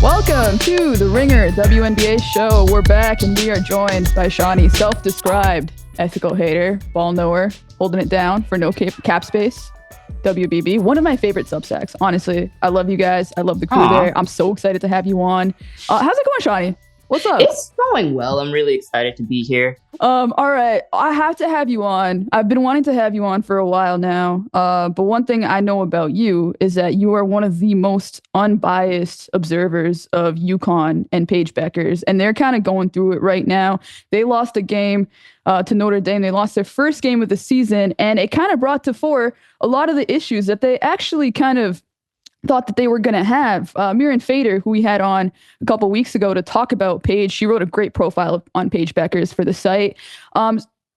Welcome to the Ringer WNBA show. We're back and we are joined by Chauny, self-described ethical hater, ball knower, holding it down for no cap space. WBB, one of my favorite Substacks. Honestly, I love you guys. I love the crew there. I'm so excited to have you on. How's it going, Chauny? What's up? It's going well. I'm really excited to be here. All right. I have to have you on. I've been wanting to have you on for a while now. But one thing I know about you is that you are one of the most unbiased observers of UConn and Paige Bueckers. And they're kind of going through it right now. They lost a game to Notre Dame. They lost their first game of the season. And it kind of brought to fore a lot of the issues that they actually kind of thought that they were going to have. Miriam Fader, who we had on a couple weeks ago to talk about Paige, she wrote a great profile on Paige Bueckers for the site,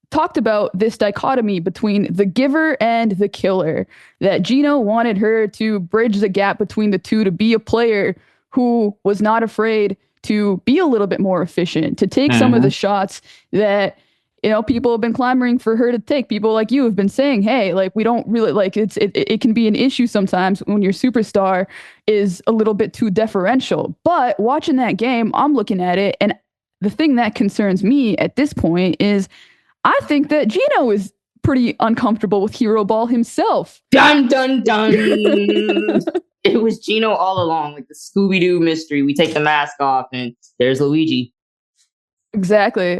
talked about this dichotomy between the giver and the killer, that Gino wanted her to bridge the gap between the two, to be a player who was not afraid to be a little bit more efficient, to take some of the shots that people have been clamoring for her to take. People like you have been saying, hey, like, we don't really like it can be an issue sometimes when your superstar is a little bit too deferential. But watching that game, I'm looking at it, and the thing that concerns me at this point is I think that Gino is pretty uncomfortable with hero ball himself. Dun, dun, dun. It was Gino all along, like the Scooby-Doo mystery. We take the mask off and there's Luigi. Exactly.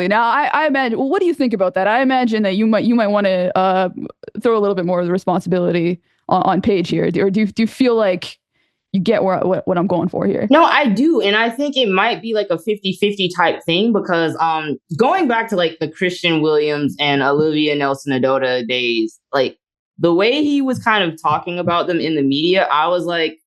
Now, I imagine. Well, what do you think about that? I imagine that you might want to throw a little bit more of the responsibility on Paige here, or do you feel like you get what I'm going for here? No, I do, and I think it might be like a 50-50 type thing because going back to like the Christian Williams and Olivia Nelson-Ododa days, like the way he was kind of talking about them in the media, I was like,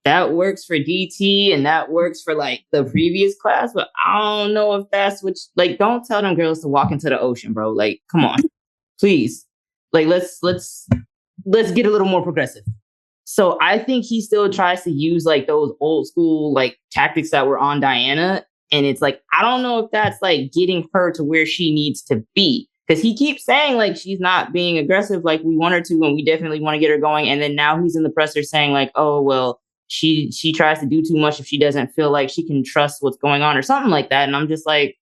that works for DT and that works for like the previous class, but I don't know if that's like, don't tell them girls to walk into the ocean, bro. Like, come on, please. Like, let's get a little more progressive. So I think he still tries to use like those old school like tactics that were on Diana. And it's like, I don't know if that's like getting her to where she needs to be. Because he keeps saying like she's not being aggressive like we want her to, and we definitely want to get her going. And then now he's in the presser saying like, oh, well, she tries to do too much if she doesn't feel like she can trust what's going on or something like that. And I'm just like,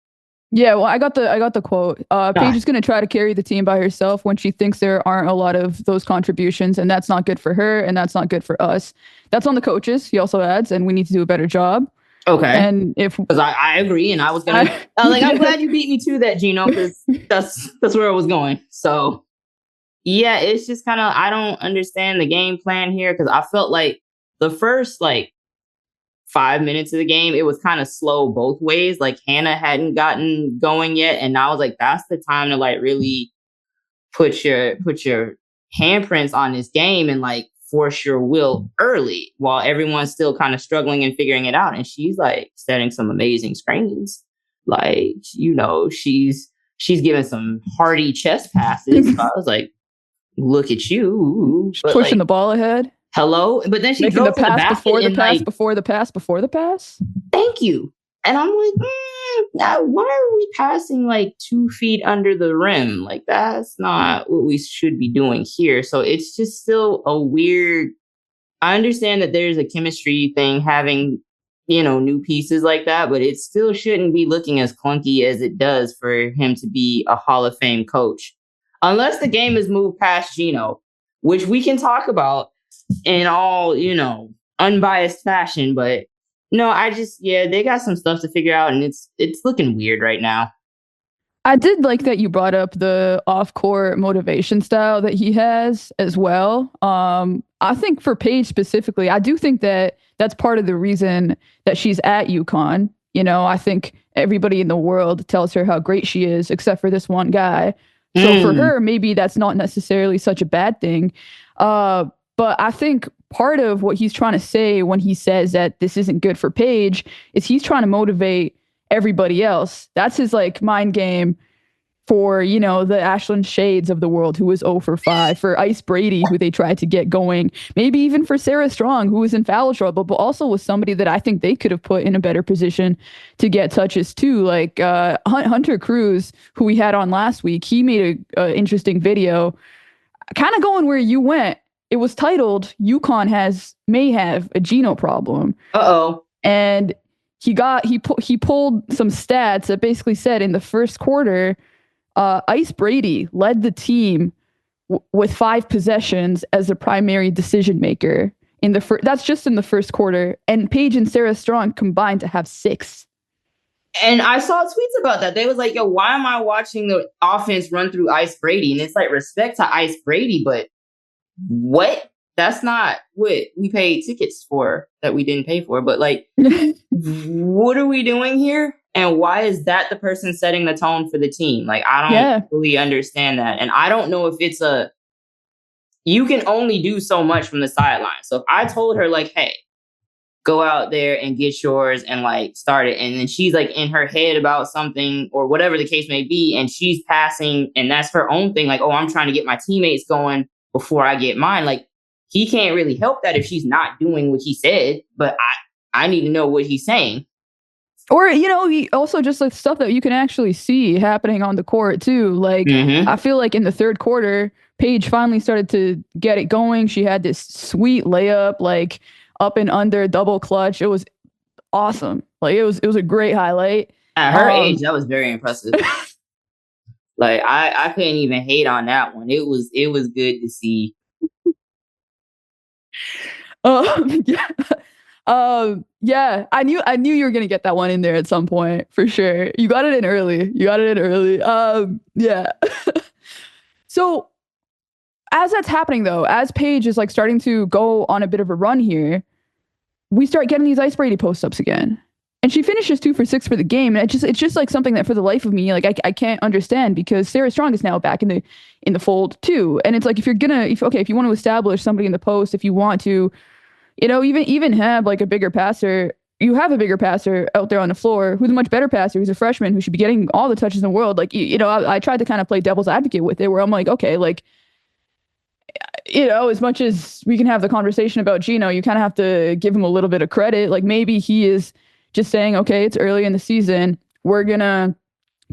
yeah, well, I got the quote. Paige is going to try to carry the team by herself when she thinks there aren't a lot of those contributions, and that's not good for her, and that's not good for us. That's on the coaches, he also adds, and we need to do a better job. Okay. And because I agree, and I was gonna I'm glad you beat me to that, Gino, because that's where I was going. So yeah, it's just kind of, I don't understand the game plan here, because I felt like the first like 5 minutes of the game, it was kind of slow both ways. Like Hannah hadn't gotten going yet, and I was like, that's the time to like really put your handprints on this game and like force your will early while everyone's still kind of struggling and figuring it out. And she's like setting some amazing screens. Like, she's giving some hardy chest passes. So I was like, look at you. But pushing the ball ahead. Hello? But then she throws the pass before the pass, before the pass. Thank you. And I'm like, why are we passing like 2 feet under the rim? Like, that's not what we should be doing here. So it's just still a weird. I understand that there's a chemistry thing having, new pieces like that, but it still shouldn't be looking as clunky as it does for him to be a Hall of Fame coach. Unless the game has moved past Gino, which we can talk about in all, unbiased fashion. But no, they got some stuff to figure out, and it's looking weird right now. I did like that you brought up the off-court motivation style that he has as well. I think for Paige specifically, I do think that that's part of the reason that she's at UConn. I think everybody in the world tells her how great she is, except for this one guy. So for her, maybe that's not necessarily such a bad thing. But I think part of what he's trying to say when he says that this isn't good for Paige is he's trying to motivate everybody else. That's his like mind game for, the Ashlyn Shades of the world, who was 0 for 5, for Ice Brady, who they tried to get going, maybe even for Sarah Strong, who was in foul trouble, but also was somebody that I think they could have put in a better position to get touches too. Like Hunter Cruz, who we had on last week, he made an interesting video kind of going where you went. it was titled UConn may have a Geno problem. Uh-oh. And he pulled some stats that basically said in the first quarter, Ice Brady led the team with 5 possessions as a primary decision maker in the that's just in the first quarter, and Paige and Sarah Strong combined to have 6. And I saw tweets about that. They was like, yo, why am I watching the offense run through Ice Brady? And it's like, respect to Ice Brady, but what? That's not what we paid tickets for that we didn't pay for. But like, what are we doing here? And why is that the person setting the tone for the team? Like, I don't really understand that. And I don't know if it's you can only do so much from the sideline. So if I told her like, hey, go out there and get yours and like start it. And then she's like in her head about something or whatever the case may be. And she's passing and that's her own thing. Like, oh, I'm trying to get my teammates going before I get mine. Like, he can't really help that if she's not doing what he said, but I need to know what he's saying. Or, he also just like stuff that you can actually see happening on the court too. Like, I feel like in the third quarter, Paige finally started to get it going. She had this sweet layup, like up and under double clutch. It was awesome. Like it was a great highlight. At her age, that was very impressive. Like I couldn't even hate on that one. It was good to see. Yeah. I knew you were gonna get that one in there at some point for sure. You got it in early. Yeah. So as that's happening though, as Paige is like starting to go on a bit of a run here, we start getting these Ice Brady post-ups again. And she finishes 2 for 6 for the game. And it's just like something that for the life of me, like I can't understand because Sarah Strong is now back in the fold too. And it's like if you want to establish somebody in the post, if you want to, even have like a bigger passer, you have a bigger passer out there on the floor who's a much better passer, who's a freshman, who should be getting all the touches in the world. Like, I tried to kind of play devil's advocate with it where I'm like, okay, like, as much as we can have the conversation about Gino, you kind of have to give him a little bit of credit. Like maybe he is just saying, okay, it's early in the season. We're going to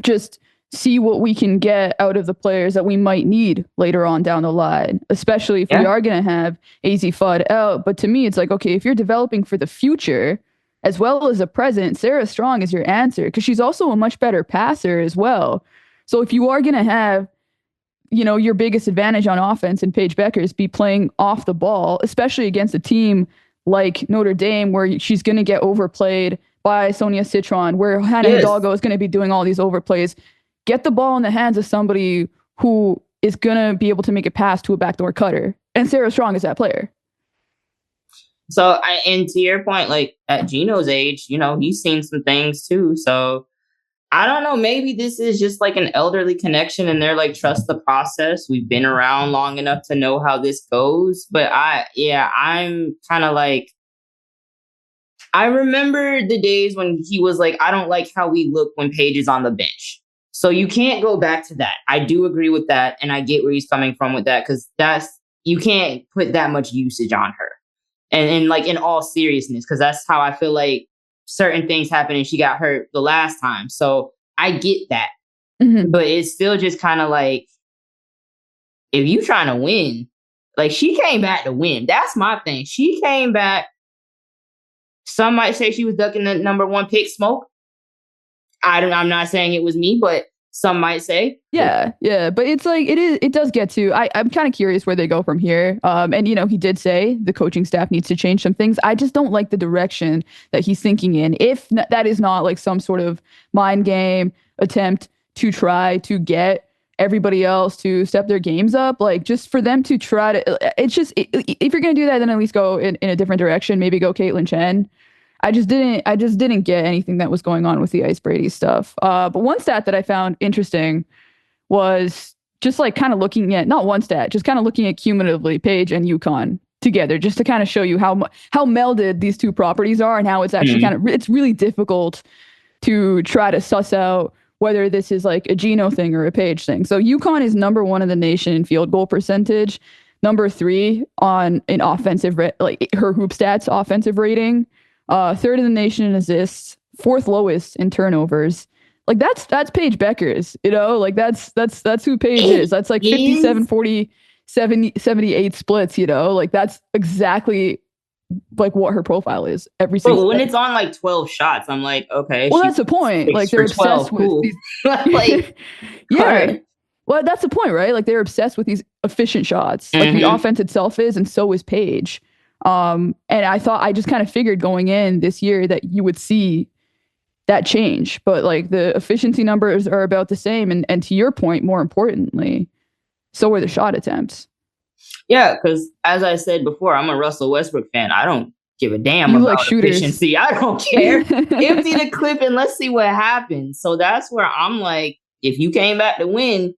just see what we can get out of the players that we might need later on down the line, especially if we are going to have AZ Fudd out. But to me, it's like, okay, if you're developing for the future as well as the present, Sarah Strong is your answer because she's also a much better passer as well. So if you are going to have your biggest advantage on offense and Paige Bueckers be playing off the ball, especially against a team like Notre Dame, where she's going to get overplayed by Sonia Citron, where Hannah Hidalgo is going to be doing all these overplays. Get the ball in the hands of somebody who is going to be able to make a pass to a backdoor cutter. And Sarah Strong is that player. So, and to your point, like at Gino's age, he's seen some things too. So I don't know, maybe this is just like an elderly connection and they're like, trust the process. We've been around long enough to know how this goes. But I'm kind of like, I remember the days when he was like, I don't like how we look when Paige is on the bench. So you can't go back to that. I do agree with that. And I get where he's coming from with that because you can't put that much usage on her. And like in all seriousness, because that's how I feel like certain things happened and she got hurt the last time. So I get that. But it's still just kind of like, if you trying to win, like she came back to win. That's my thing. She came back. Some might say she was ducking the number 1 pick smoke. I'm not saying it was me, but some might say. Yeah. But it's like, it does get to, I'm kind of curious where they go from here. And he did say the coaching staff needs to change some things. I just don't like the direction that he's thinking in. If that is not like some sort of mind game attempt to try to get everybody else to step their games up, like just for them to try to, it's just, if you're going to do that, then at least go in a different direction, maybe go Caitlin Chen. I just didn't get anything that was going on with the Ice Brady stuff. But one stat that I found interesting was just like kind of looking at, not one stat, just kind of looking at cumulatively Paige and UConn together, just to kind of show you how melded these two properties are and how it's actually it's really difficult to try to suss out whether this is like a Geno thing or a Paige thing. So UConn is number 1 in the nation in field goal percentage, number 3 in offensive, like her hoop stats offensive rating, 3rd in the nation in assists, 4th lowest in turnovers. Like that's Paige Bueckers, like that's who Paige is. That's like 57, 40, 78 splits, you know, like that's exactly like what her profile is every single But when day. it's on like 12 shots, I'm like, okay, Well, she that's the point. Like 6 they're for 12, obsessed with cool. these. Like, all Yeah. right. Well, that's the point, right? Like they're obsessed with these efficient shots. Like the Mm-hmm. offense itself is, and so is Paige. And I just kind of figured going in this year that you would see that change, but like the efficiency numbers are about the same. And to your point, more importantly, so are the shot attempts. Yeah, because as I said before, I'm a Russell Westbrook fan. I don't give a damn You like about shooters. efficiency. I don't care. Empty the clip and let's see what happens. So that's where I'm like, if you came back to win,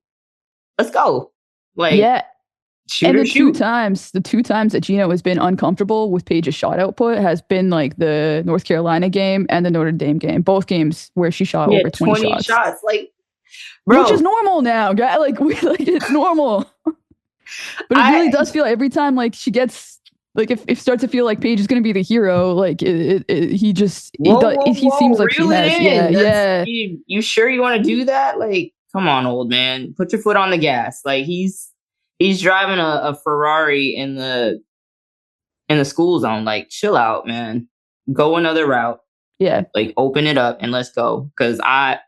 let's go. Like, Yeah. shoot And or shoot. the two times that Gino has been uncomfortable with Paige's shot output has been like the North Carolina game and the Notre Dame game. Both games where she shot Yeah, over 20 20 shots. shots. Like, Which is bro, normal now. Like it's normal. But it really I does feel every time like she gets like if it starts to feel like Paige is going to be the hero, like he whoa, seems like she reel it has. Yeah, in. That's yeah. you sure you want to do that? Like, come on, old man. Put your foot on the gas. Like he's driving a Ferrari in the school zone. Like, chill out, man. Go another route. Yeah. Like, open it up and let's go. Cause I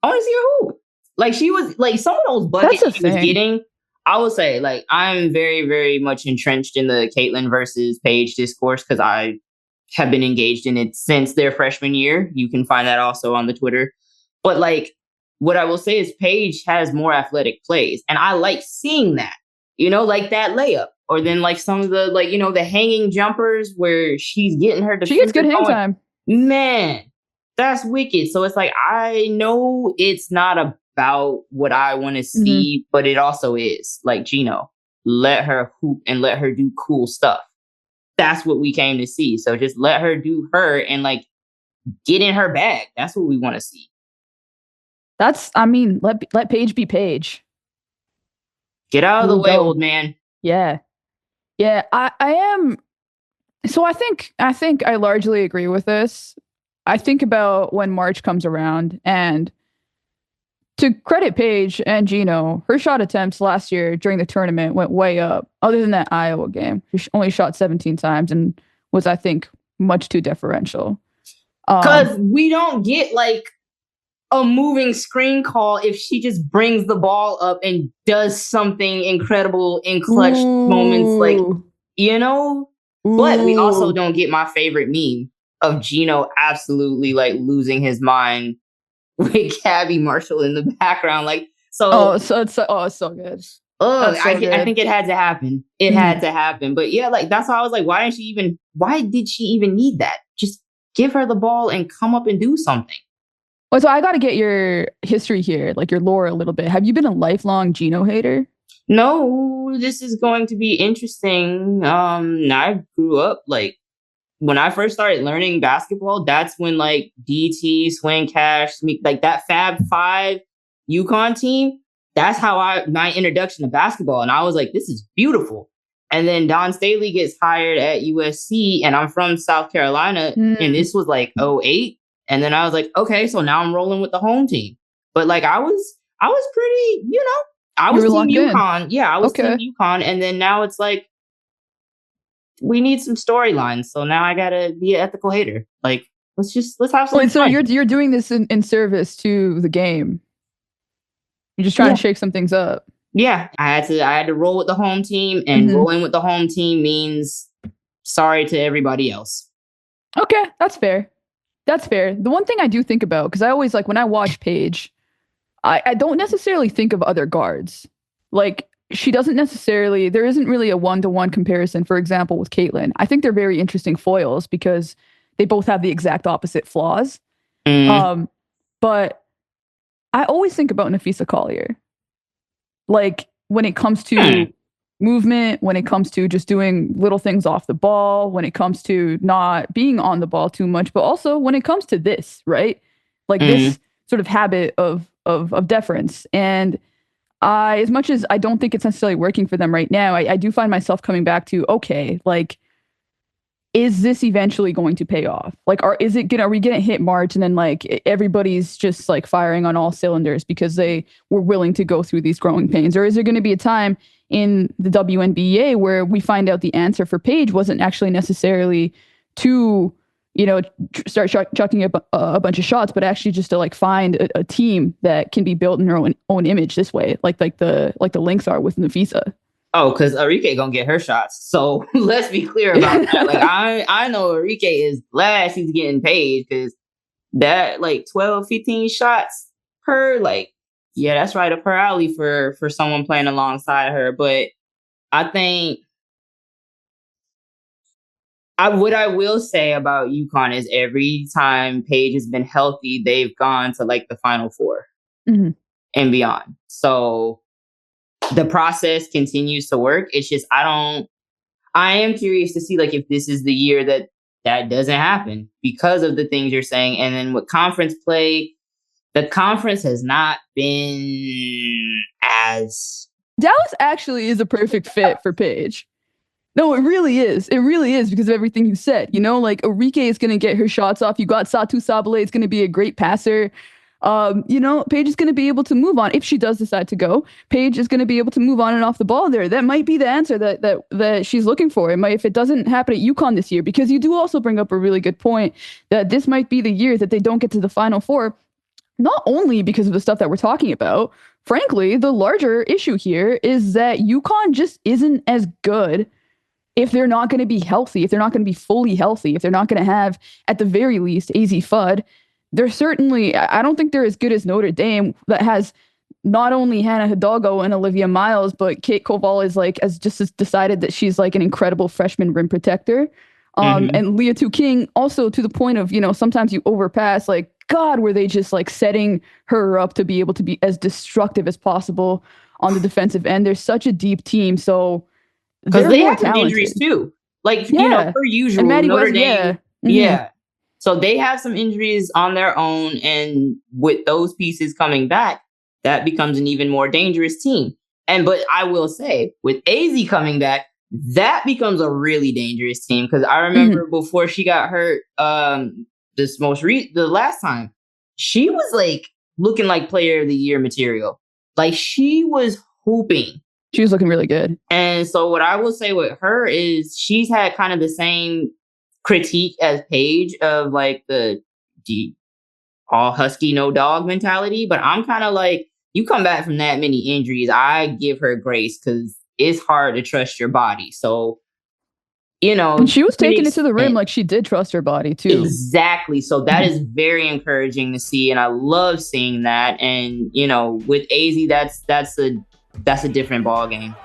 want to see her hoop. Like, she was like some of those That's buckets the she was thing. getting. I will say, like, I'm very, very much entrenched in the Caitlyn versus Paige discourse because I have been engaged in it since their freshman year. You can find that also on the Twitter. But like, what I will say is Paige has more athletic plays, and I like seeing that. You know, like that layup, or then like some of the like the hanging jumpers where she's getting her She gets defender good hang going. time. Man, that's wicked. So it's like I know it's not about what I want to Mm-hmm. see, but it also is. Like Gino, let her hoop and let her do cool stuff. That's what we came to see. So just let her do her and like get in her bag. That's what we want to see. I mean, let Paige be Paige. Get out of Here the we way, go. old man. Yeah. Yeah, I am. So I think I largely agree with this. I think about when March comes around, and to credit Paige and Gino, her shot attempts last year during the tournament went way up. Other than that Iowa game, she only shot 17 times and was, I think, much too deferential. Because we don't get like a moving screen call if she just brings the ball up and does something incredible in clutch moments, like, Ooh. you know? But we also don't get my favorite meme of Gino absolutely like losing his mind with Gabby Marshall in the background. Like, so It's so good. oh, That's so I good. think it had to happen. It had to happen. But yeah, like that's why I was like, why did she even need that? Just give her the ball and come up and do something. Well, so I got to get your history here, like your lore a little bit. Have you been a lifelong Gino hater? No, this is going to be interesting. I grew up like when I first started learning basketball, that's when like DT, Swing Cash, like that Fab Five UConn team, that's how my introduction to basketball. And I was like, this is beautiful. And then Don Staley gets hired at USC, and I'm from South Carolina, and this was like '08. And then I was like, okay, so now I'm rolling with the home team. But like I was pretty, I was team UConn. Yeah, I was team UConn. And then now it's like we need some storylines. So now I gotta be an ethical hater. Like let's have some Wait, so fun. you're doing this in service to the game. You're just trying to shake some things up. Yeah, I had to roll with the home team, and rolling with the home team means sorry to everybody else. Okay, that's fair. That's fair. The one thing I do think about, because I always like when I watch Paige, I don't necessarily think of other guards. Like she doesn't necessarily, there isn't really a one-to-one comparison, for example, with Caitlyn. I think they're very interesting foils because they both have the exact opposite flaws. But I always think about Nafisa Collier. Like when it comes to movement, when it comes to just doing little things off the ball, when it comes to not being on the ball too much, but also when it comes to this, right? Like this sort of habit of deference. And as much as I don't think it's necessarily working for them right now, I do find myself coming back to, okay, like is this eventually going to pay off? Like, are we gonna hit March and then like everybody's just like firing on all cylinders because they were willing to go through these growing pains? Or is there going to be a time in the WNBA where we find out the answer for Paige wasn't actually necessarily to, start chucking a bunch of shots, but actually just to like find a team that can be built in their own image this way, like the Lynx are with Nafisa. Oh, because Arike gonna get her shots. So let's be clear about that. Like I know Arike is glad she's getting paid because that like 12, 15 shots per, like, yeah, that's right up her alley for someone playing alongside her. But I think what I will say about UConn is every time Paige has been healthy, they've gone to like the Final Four and beyond. So the process continues to work. It's just I am curious to see like if this is the year that doesn't happen because of the things you're saying. And then with conference play, the conference has not been as... Dallas actually is a perfect fit for Paige. No, it really is. It really is because of everything you said. Like Arike is going to get her shots off. You got Satu Sabale. It's going to be a great passer. Paige is going to be able to move on if she does decide to go. Paige is going to be able to move on and off the ball there. That might be the answer that she's looking for. If it doesn't happen at UConn this year, because you do also bring up a really good point that this might be the year that they don't get to the Final Four, not only because of the stuff that we're talking about. Frankly, the larger issue here is that UConn just isn't as good if they're not going to be healthy, if they're not going to be fully healthy, if they're not going to have, at the very least, AZ Fudd. They're certainly, I don't think they're as good as Notre Dame, that has not only Hannah Hidalgo and Olivia Miles, but Kate Koval has decided that she's like an incredible freshman rim protector. And Leah Tu King, also to the point of, sometimes you overpass, like, God, were they just like setting her up to be able to be as destructive as possible on the defensive end. They're such a deep team. So because they have some injuries too. Like, per usual, and Maddie Notre West, Dame. Yeah. So they have some injuries on their own. And with those pieces coming back, that becomes an even more dangerous team. But I will say, with AZ coming back, that becomes a really dangerous team. Because I remember before she got hurt, the last time, she was like looking like player of the year material. Like she was hooping. She was looking really good. And so what I will say with her is she's had kind of the same critique as Paige of like the all husky, no dog mentality. But I'm kind of like, you come back from that many injuries, I give her grace because it's hard to trust your body. So, and she was taking it to the rim like she did trust her body too. Exactly. So that is very encouraging to see. And I love seeing that. And, with AZ, that's a different ball game.